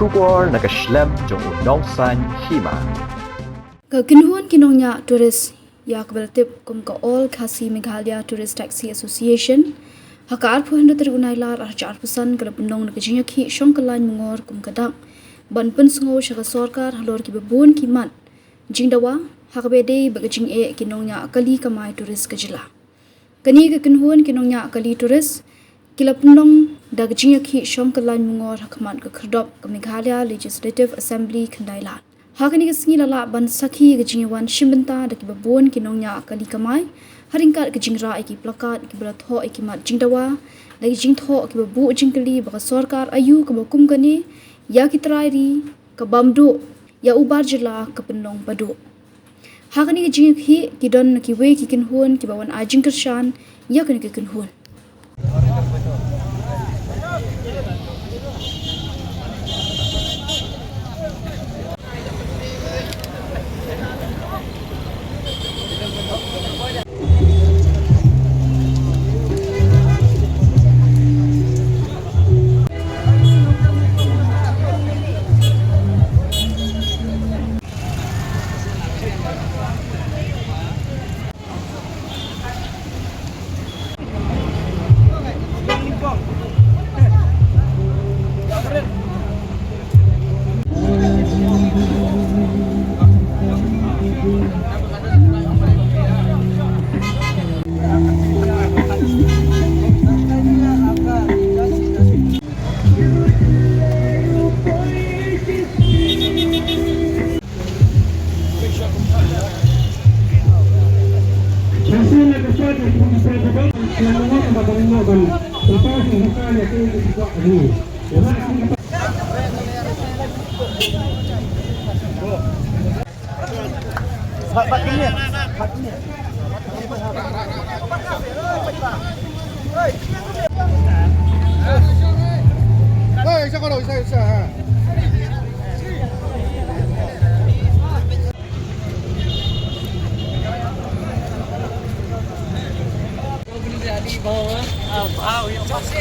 Shubor nakaslem jong unongsan Hima. Kakinhuan kinongnya turis ya kebertip kum ka all Khasi Meghalaya Tourist Taxi Association hakar puhan tergunailar arjar pesan ke Pynlong nakajinya ki shongkalan mungor kum kadang ban pen sungo shaka Sorkar halor ki bebun ki man jingdawa hakabede bagajing kinongnya kali kamai turis ke Jylla kani kakinhuan kinongnya kali turis kila Pynlong dagajinya ki shongkalan mungor hakman ke kerdop ke Meghalaya Legislative Assembly kandailan Hakani kesengi lala ban sakhi kejingwan shimbenta daki babon kinongnya kali kamai haringkat kejingra iki plakat ki belatho iki mat jingdawa lagi jingtho ki babu jingkali baka Sorkar ayu ke bakum kani ya ki Trai ri ke bamdo ya ubar Jylla ke Pynlong Paduh hakani kejing hi ki don ki we ki kinhuan ki bawan ajing kershan ya kani ki kinhuan Wow, yang pasti.